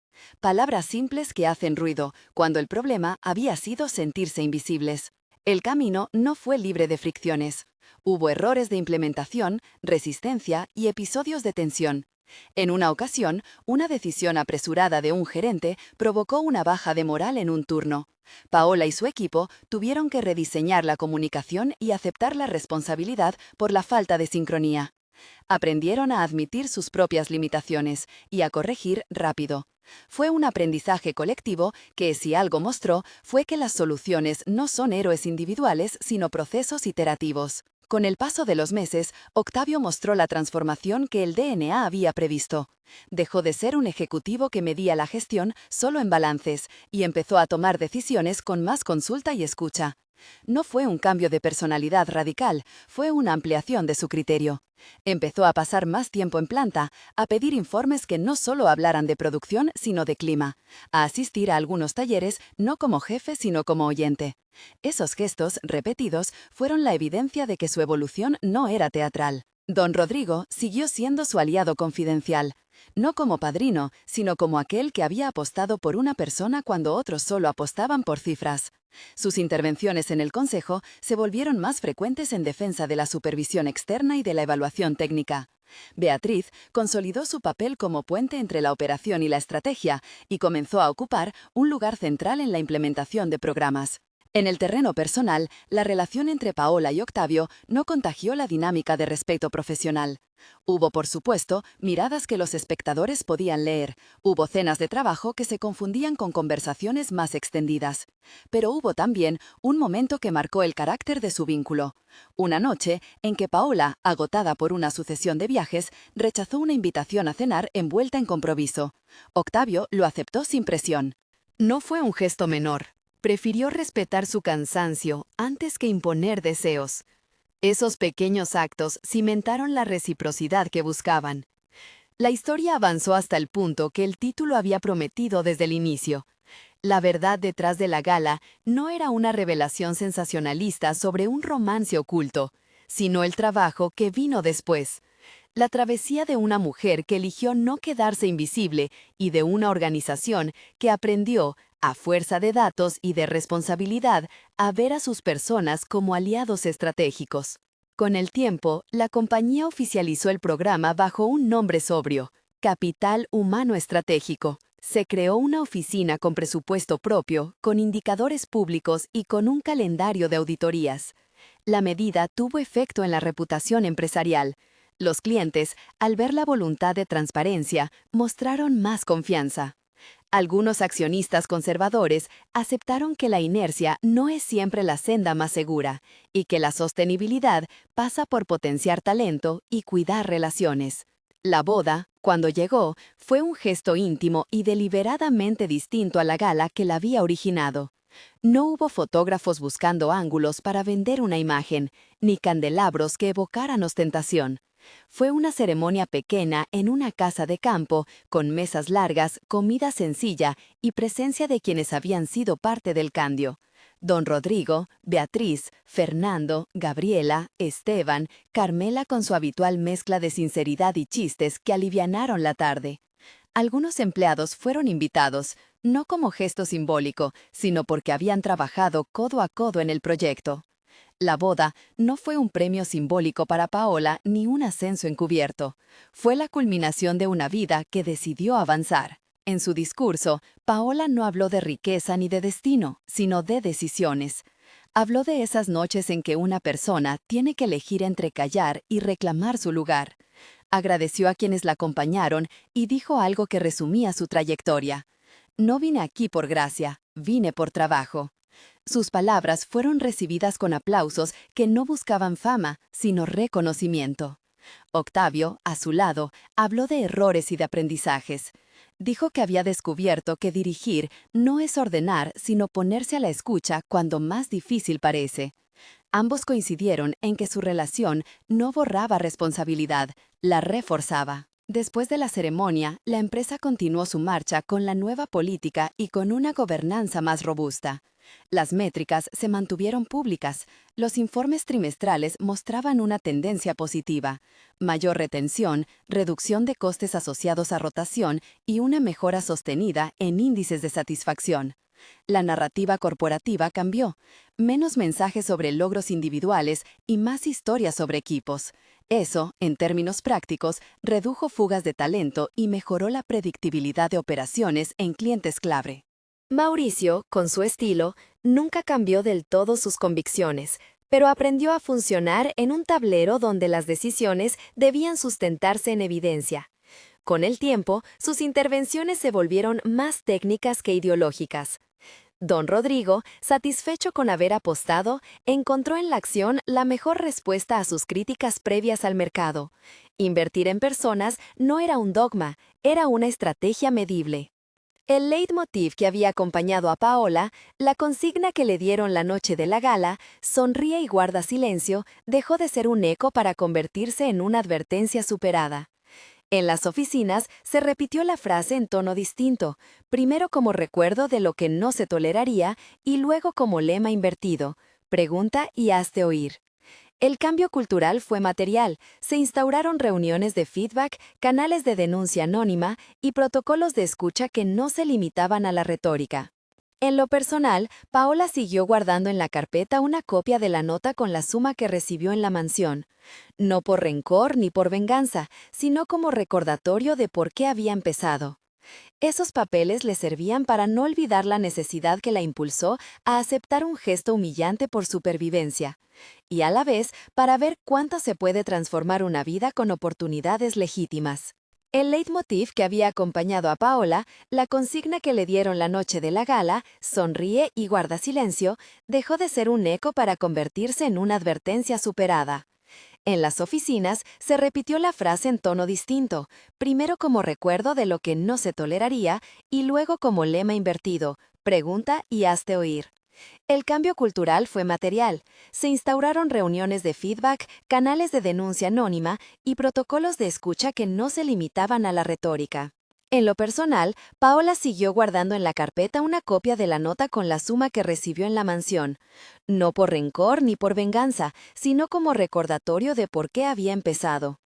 Speaker 1: Palabras simples que hacen ruido, cuando el problema había sido sentirse invisibles. El camino no fue libre de fricciones. Hubo errores de implementación, resistencia y episodios de tensión. En una ocasión, una decisión apresurada de un gerente provocó una baja de moral en un turno. Paola y su equipo tuvieron que rediseñar la comunicación y aceptar la responsabilidad por la falta de sincronía. Aprendieron a admitir sus propias limitaciones y a corregir rápido. Fue un aprendizaje colectivo que, si algo mostró, fue que las soluciones no son héroes individuales, sino procesos iterativos. Con el paso de los meses, Octavio mostró la transformación que el DNA había previsto. Dejó de ser un ejecutivo que medía la gestión solo en balances y empezó a tomar decisiones con más consulta y escucha. No fue un cambio de personalidad radical, fue una ampliación de su criterio. Empezó a pasar más tiempo en planta, a pedir informes que no solo hablaran de producción, sino de clima, a asistir a algunos talleres no como jefe, sino como oyente. Esos gestos, repetidos, fueron la evidencia de que su evolución no era teatral. Don Rodrigo siguió siendo su aliado confidencial, no como padrino, sino como aquel que había apostado por una persona cuando otros solo apostaban por cifras. Sus intervenciones en el Consejo se volvieron más frecuentes en defensa de la supervisión externa y de la evaluación técnica. Beatriz consolidó su papel como puente entre la operación y la estrategia y comenzó a ocupar un lugar central en la implementación de programas. En el terreno personal, la relación entre Paola y Octavio no contagió la dinámica de respeto profesional. Hubo, por supuesto, miradas que los espectadores podían leer, hubo cenas de trabajo que se confundían con conversaciones más extendidas. Pero hubo también un momento que marcó el carácter de su vínculo. Una noche en que Paola, agotada por una sucesión de viajes, rechazó una invitación a cenar envuelta en compromiso. Octavio lo aceptó sin presión. No fue un gesto menor. Prefirió respetar su cansancio antes que imponer deseos. Esos pequeños actos cimentaron la reciprocidad que buscaban. La historia avanzó hasta el punto que el título había prometido desde el inicio. La verdad detrás de la gala no era una revelación sensacionalista sobre un romance oculto, sino el trabajo que vino después. La travesía de una mujer que eligió no quedarse invisible y de una organización que aprendió, a fuerza de datos y de responsabilidad, a ver a sus personas como aliados estratégicos. Con el tiempo, la compañía oficializó el programa bajo un nombre sobrio: Capital Humano Estratégico. Se creó una oficina con presupuesto propio, con indicadores públicos y con un calendario de auditorías. La medida tuvo efecto en la reputación empresarial. Los clientes, al ver la voluntad de transparencia, mostraron más confianza. Algunos accionistas conservadores aceptaron que la inercia no es siempre la senda más segura y que la sostenibilidad pasa por potenciar talento y cuidar relaciones. La boda, cuando llegó, fue un gesto íntimo y deliberadamente distinto a la gala que la había originado. No hubo fotógrafos buscando ángulos para vender una imagen, ni candelabros que evocaran ostentación. Fue una ceremonia pequeña en una casa de campo, con mesas largas, comida sencilla y presencia de quienes habían sido parte del cambio. Don Rodrigo, Beatriz, Fernando, Gabriela, Esteban, Carmela con su habitual mezcla de sinceridad y chistes que alivianaron la tarde. Algunos empleados fueron invitados, no como gesto simbólico, sino porque habían trabajado codo a codo en el proyecto. La boda no fue un premio simbólico para Paola ni un ascenso encubierto. Fue la culminación de una vida que decidió avanzar. En su discurso, Paola no habló de riqueza ni de destino, sino de decisiones. Habló de esas noches en que una persona tiene que elegir entre callar y reclamar su lugar. Agradeció a quienes la acompañaron y dijo algo que resumía su trayectoria: "No vine aquí por gracia, vine por trabajo". Sus palabras fueron recibidas con aplausos que no buscaban fama, sino reconocimiento. Octavio, a su lado, habló de errores y de aprendizajes. Dijo que había descubierto que dirigir no es ordenar, sino ponerse a la escucha cuando más difícil parece. Ambos coincidieron en que su relación no borraba responsabilidad, la reforzaba. Después de la ceremonia, la empresa continuó su marcha con la nueva política y con una gobernanza más robusta. Las métricas se mantuvieron públicas. Los informes trimestrales mostraban una tendencia positiva: mayor retención, reducción de costes asociados a rotación y una mejora sostenida en índices de satisfacción. La narrativa corporativa cambió: menos mensajes sobre logros individuales y más historias sobre equipos. Eso, en términos prácticos, redujo fugas de talento y mejoró la predictibilidad de operaciones en clientes clave. Mauricio, con su estilo, nunca cambió del todo sus convicciones, pero aprendió a funcionar en un tablero donde las decisiones debían sustentarse en evidencia. Con el tiempo, sus intervenciones se volvieron más técnicas que ideológicas. Don Rodrigo, satisfecho con haber apostado, encontró en la acción la mejor respuesta a sus críticas previas al mercado. Invertir en personas no era un dogma, era una estrategia medible. El leitmotiv que había acompañado a Paola, la consigna que le dieron la noche de la gala, "sonríe y guarda silencio", dejó de ser un eco para convertirse en una advertencia superada. En las oficinas se repitió la frase en tono distinto, primero como recuerdo de lo que no se toleraría y luego como lema invertido: "pregunta y hazte oír". El cambio cultural fue material. Se instauraron reuniones de feedback, canales de denuncia anónima y protocolos de escucha que no se limitaban a la retórica. En lo personal, Paola siguió guardando en la carpeta una copia de la nota con la suma que recibió en la mansión. No por rencor ni por venganza, sino como recordatorio de por qué había empezado. Esos papeles le servían para no olvidar la necesidad que la impulsó a aceptar un gesto humillante por supervivencia, y a la vez para ver cuánto se puede transformar una vida con oportunidades legítimas. El leitmotiv que había acompañado a Paola, la consigna que le dieron la noche de la gala, sonríe y guarda silencio, dejó de ser un eco para convertirse en una advertencia superada. En las oficinas se repitió la frase en tono distinto, primero como recuerdo de lo que no se toleraría y luego como lema invertido, pregunta y hazte oír. El cambio cultural fue material. Se instauraron reuniones de feedback, canales de denuncia anónima y protocolos de escucha que no se limitaban a la retórica. En lo personal, Paola siguió guardando en la carpeta una copia de la nota con la suma que recibió en la mansión, no por rencor ni por venganza, sino como recordatorio de por qué había empezado.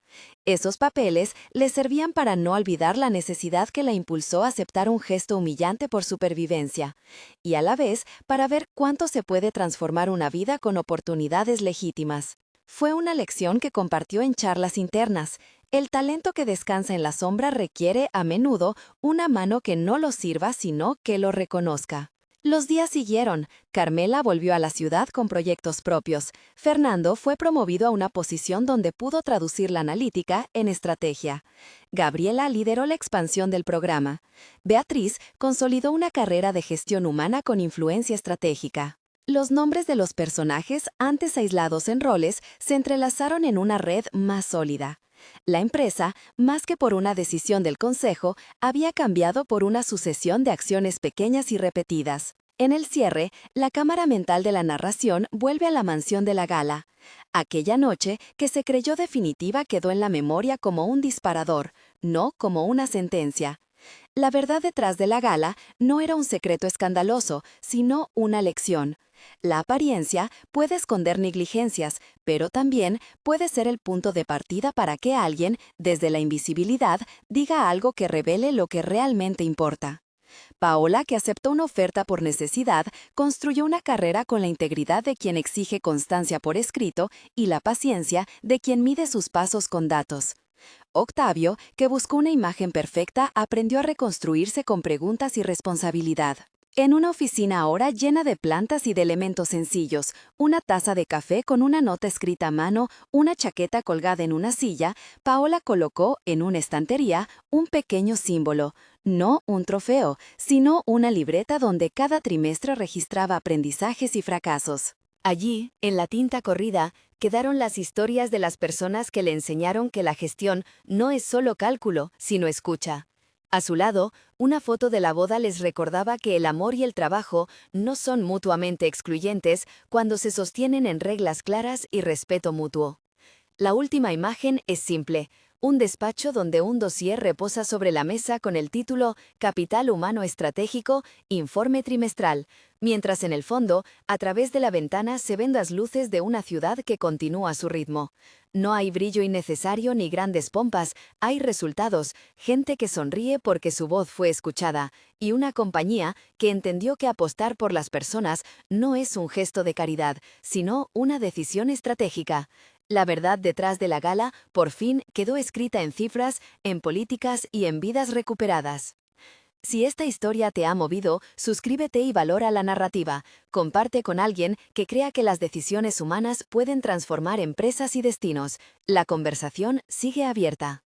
Speaker 1: Esos papeles le servían para no olvidar la necesidad que la impulsó a aceptar un gesto humillante por supervivencia, y a la vez para ver cuánto se puede transformar una vida con oportunidades legítimas. Fue una lección que compartió en charlas internas. El talento que descansa en la sombra requiere, a menudo, una mano que no lo sirva, sino que lo reconozca. Los días siguieron. Carmela volvió a la ciudad con proyectos propios. Fernando fue promovido a una posición donde pudo traducir la analítica en estrategia. Gabriela lideró la expansión del programa. Beatriz consolidó una carrera de gestión humana con influencia estratégica. Los nombres de los personajes, antes aislados en roles, se entrelazaron en una red más sólida. La empresa, más que por una decisión del consejo, había cambiado por una sucesión de acciones pequeñas y repetidas. En el cierre, la cámara mental de la narración vuelve a la mansión de la gala. Aquella noche, que se creyó definitiva, quedó en la memoria como un disparador, no como una sentencia. La verdad detrás de la gala no era un secreto escandaloso, sino una lección. La apariencia puede esconder negligencias, pero también puede ser el punto de partida para que alguien, desde la invisibilidad, diga algo que revele lo que realmente importa. Paola, que aceptó una oferta por necesidad, construyó una carrera con la integridad de quien exige constancia por escrito y la paciencia de quien mide sus pasos con datos. Octavio, que buscó una imagen perfecta, aprendió a reconstruirse con preguntas y responsabilidad. En una oficina ahora llena de plantas y de elementos sencillos, una taza de café con una nota escrita a mano, una chaqueta colgada en una silla, Paola colocó en una estantería un pequeño símbolo, no un trofeo, sino una libreta donde cada trimestre registraba aprendizajes y fracasos. Allí, en la tinta corrida, quedaron las historias de las personas que le enseñaron que la gestión no es solo cálculo, sino escucha. A su lado, una foto de la boda les recordaba que el amor y el trabajo no son mutuamente excluyentes cuando se sostienen en reglas claras y respeto mutuo. La última imagen es simple, un despacho donde un dossier reposa sobre la mesa con el título Capital Humano Estratégico, Informe Trimestral, mientras en el fondo, a través de la ventana se ven las luces de una ciudad que continúa su ritmo. No hay brillo innecesario ni grandes pompas, hay resultados, gente que sonríe porque su voz fue escuchada, y una compañía que entendió que apostar por las personas no es un gesto de caridad, sino una decisión estratégica. La verdad detrás de la gala, por fin, quedó escrita en cifras, en políticas y en vidas recuperadas. Si esta historia te ha movido, suscríbete y valora la narrativa. Comparte con alguien que crea que las decisiones humanas pueden transformar empresas y destinos. La conversación sigue abierta.